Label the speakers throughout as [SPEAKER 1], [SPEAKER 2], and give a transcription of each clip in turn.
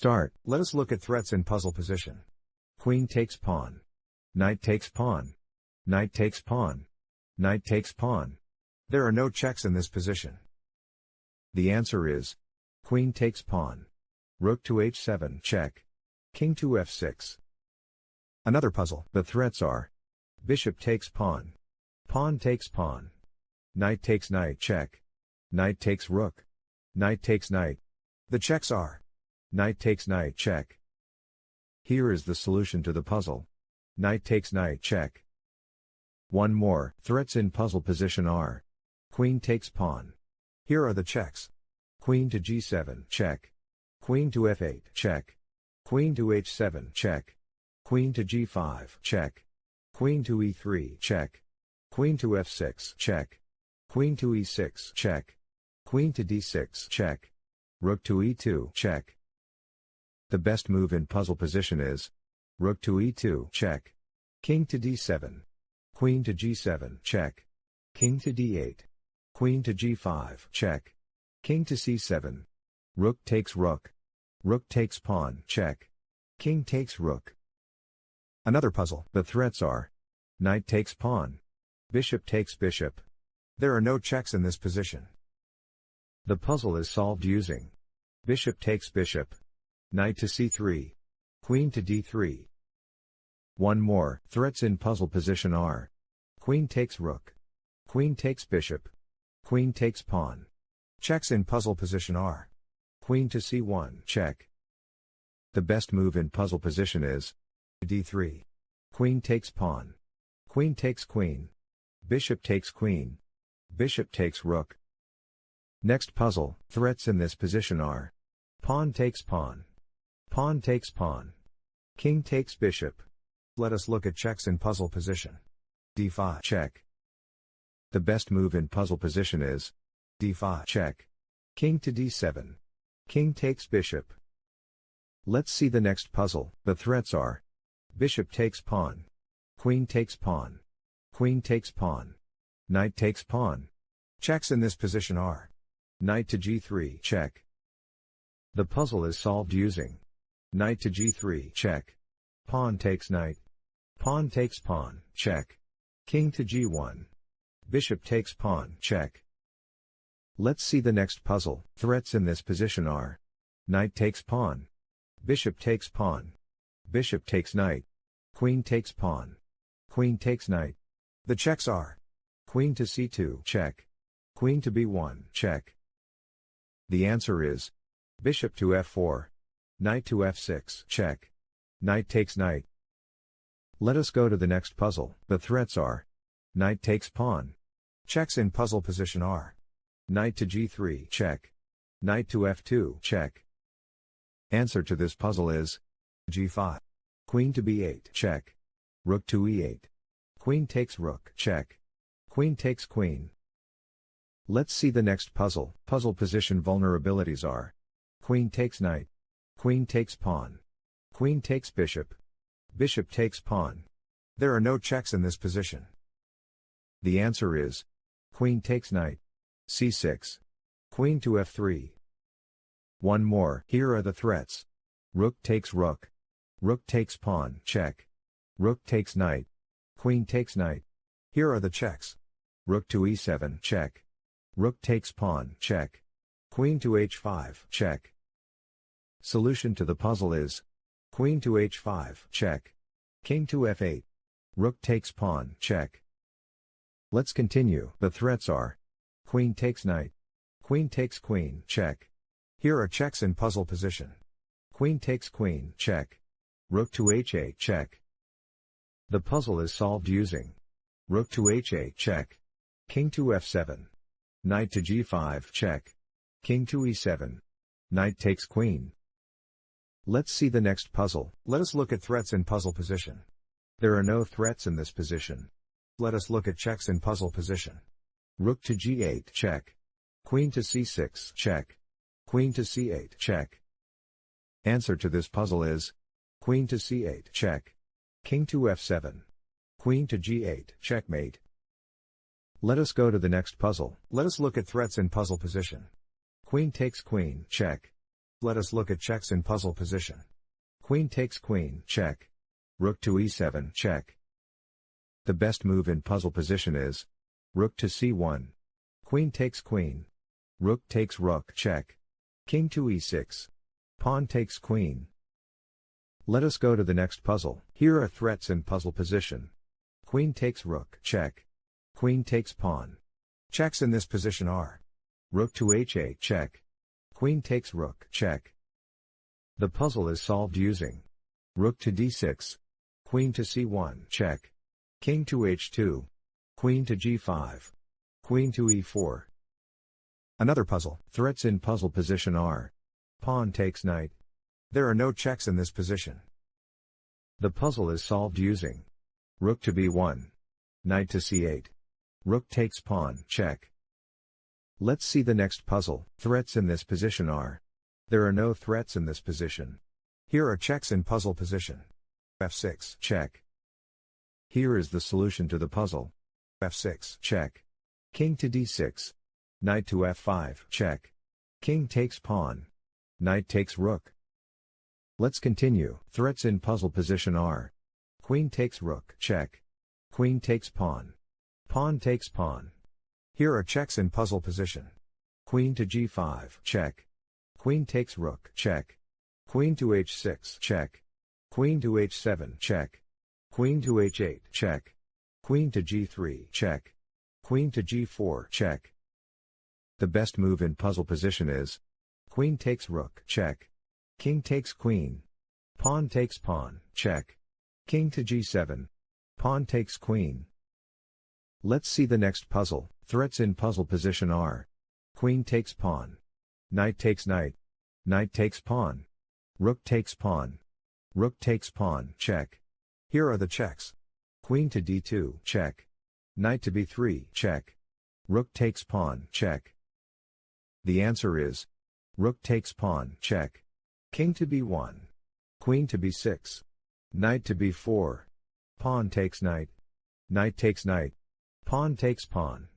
[SPEAKER 1] Start. Let us look at threats in puzzle position. Queen takes pawn. Knight takes pawn. Knight takes pawn. Knight takes pawn. There are no checks in this position. The answer is Queen takes pawn. Rook to h7 check. King to f6. Another puzzle. The threats are Bishop takes pawn. Pawn takes pawn. Knight takes knight check. Knight takes rook. Knight takes knight. The checks are Knight takes knight check. Here is the solution to the puzzle. Knight takes knight check. One more. Threats in puzzle position are Queen takes pawn. Here are the checks. Queen to g7 check. Queen to f8 check. Queen to h7 check. Queen to g5 check. Queen to e3 check. Queen to f6 check. Queen to e6 check. Queen to d6 check. Rook to e2 check. The best move in puzzle position is Rook to e2 check. King to d7. Queen to g7 check. King to d8. Queen to g5 check. King to c7. Rook takes rook. Rook takes pawn check. King takes rook. Another puzzle. The threats are Knight takes pawn. Bishop takes bishop. There are no checks in this position. The puzzle is solved using Bishop takes bishop. Knight to c3. Queen to d3. One more. Threats in puzzle position are Queen takes rook. Queen takes bishop. Queen takes pawn. Checks in puzzle position are Queen to c1 check. The best move in puzzle position is d3. Queen takes pawn. Queen takes queen. Bishop takes queen. Bishop takes rook. Next puzzle. Threats in this position are pawn takes pawn. Pawn takes pawn. King takes bishop. Let us look at checks in puzzle position. d5 check. The best move in puzzle position is d5 check. King to d7. King takes bishop. Let's see the next puzzle. The threats are Bishop takes pawn. Queen takes pawn. Queen takes pawn. Knight takes pawn. Checks in this position are Knight to g3 check. The puzzle is solved using Knight to g3 check. Pawn takes knight. Pawn takes pawn check. King to g1. Bishop takes pawn check. Let's see the next puzzle. Threats in this position are Knight takes pawn. Bishop takes pawn. Bishop takes knight. Queen takes pawn. Queen takes knight. The checks are Queen to c2 check. Queen to b1 check. The answer is Bishop to f4. Knight to f6 check. Knight takes knight. Let us go to the next puzzle. The threats are Knight takes pawn. Checks in puzzle position are Knight to g3 check. Knight to f2 check. Answer to this puzzle is g5. Queen to b8 check. Rook to e8. Queen takes rook check. Queen takes queen. Let's see the next puzzle. Puzzle position vulnerabilities are Queen takes knight. Queen takes pawn. Queen takes bishop. Bishop takes pawn. There are no checks in this position. The answer is Queen takes knight. c6. Queen to f3. One more. Here are the threats. Rook takes rook. Rook takes pawn check. Rook takes knight. Queen takes knight. Here are the checks. Rook to e7 check. Rook takes pawn check. Queen to h5 check. Solution to the puzzle is Queen to h5 check. King to f8. Rook takes pawn check. Let's continue. The threats are Queen takes knight. Queen takes queen check. Here are checks in puzzle position. Queen takes queen check. Rook to h8 check. The puzzle is solved using Rook to h8 check. King to f7. Knight to g5 check. King to e7. Knight takes queen. Let's see the next puzzle. Let us look at threats in puzzle position. There are no threats in this position. Let us look at checks in puzzle position. Rook to g8 check. Queen to c6 check. Queen to c8 check. Answer to this puzzle is Queen to c8 check. King to f7. Queen to g8 checkmate. Let us go to the next puzzle. Let us look at threats in puzzle position. Queen takes queen check. Let us look at checks in puzzle position. Queen takes queen, check. Rook to e7, check. The best move in puzzle position is rook to c1. Queen takes queen. Rook takes rook, check. King to e6. Pawn takes queen. Let us go to the next puzzle. Here are threats in puzzle position. Queen takes rook, check. Queen takes pawn. Checks in this position are rook to h8, check. Queen takes rook, check. The puzzle is solved using rook to d6. Queen to c1, check. King to h2. Queen to g5. Queen to e4. Another puzzle. Threats in puzzle position are pawn takes knight. There are no checks in this position. The puzzle is solved using rook to b1. Knight to c8. Rook takes pawn, check. Let's see the next puzzle. Threats in this position are there are no threats in this position. Here are checks in puzzle position. f6, check. Here is the solution to the puzzle. f6, check. King to d6. Knight to f5, check. King takes pawn. Knight takes rook. Let's continue. Threats in puzzle position are queen takes rook, check. Queen takes pawn. Pawn takes pawn. Here are checks in puzzle position. Queen to g5, check. Queen takes rook, check. Queen to h6, check. Queen to h7, check. Queen to h8, check. Queen to g3, check. Queen to g4, check. The best move in puzzle position is queen takes rook, check. King takes queen. Pawn takes pawn, check. King to g7. Pawn takes queen. Let's see the next puzzle. Threats in puzzle position are queen takes pawn. Knight takes knight. Knight takes pawn. Rook takes pawn. Rook takes pawn, check. Here are the checks. Queen to d2, check. Knight to b3, check. Rook takes pawn, check. The answer is rook takes pawn, check. King to b1. Queen to b6. Knight to b4. Pawn takes knight. Knight takes knight. Pawn takes pawn.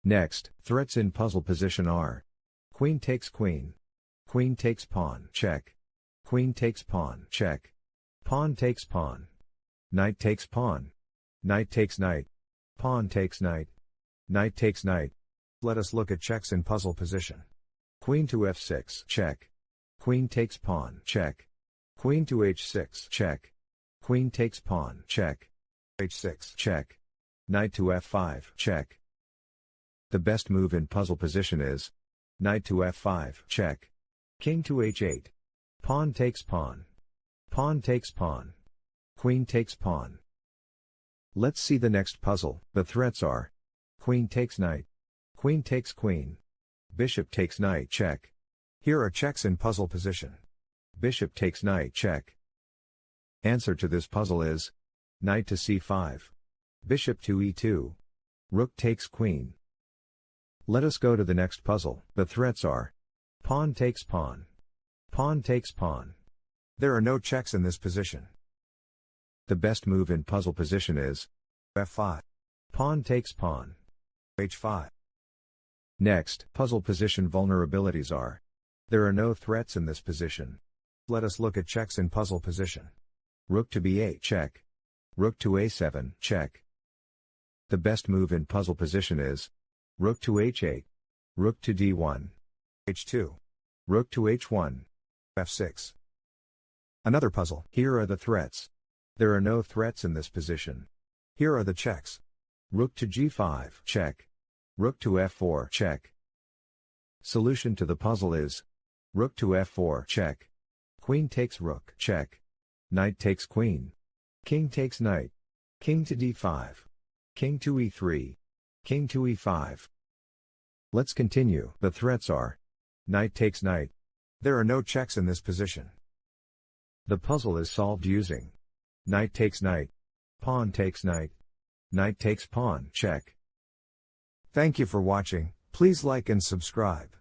[SPEAKER 1] Next, threats in puzzle position are queen takes queen. Queen takes pawn, check. Queen takes pawn, check. Pawn takes pawn. Knight takes pawn. Knight takes knight. Pawn takes knight. Knight takes knight. Let us look at checks in puzzle position. Queen to f6, check. Queen takes pawn, check. Queen to h6, check. Queen takes pawn, check. h6, check. Knight to f5, check. The best move in puzzle position is knight to f5, check. King to h8. Pawn takes pawn. Pawn takes pawn. Queen takes pawn. Let's see the next puzzle. The threats are queen takes knight. Queen takes queen. Bishop takes knight, check. Here are checks in puzzle position. Bishop takes knight, check. Answer to this puzzle is knight to c5. Bishop to e2. Rook takes queen. Let us go to the next puzzle. The threats are pawn takes pawn. Pawn takes pawn. There are no checks in this position. The best move in puzzle position is f5. Pawn takes pawn. h5. Next, puzzle position vulnerabilities are there are no threats in this position. Let us look at checks in puzzle position. Rook to b8, check. Rook to a7, check. The best move in puzzle position is rook to h8. Rook to d1. h2. Rook to h1. f6. Another puzzle. Here are the threats. There are no threats in this position. Here are the checks. Rook to g5, check. Rook to f4, check. Solution to the puzzle is rook to f4, check. Queen takes rook, check. Knight takes queen. King takes knight. King to d5. King to e3. King to e5. Let's continue. The threats are knight takes knight. There are no checks in this position. The puzzle is solved using knight takes knight. Pawn takes knight. Knight takes pawn, check. Thank you for watching. Please like and subscribe.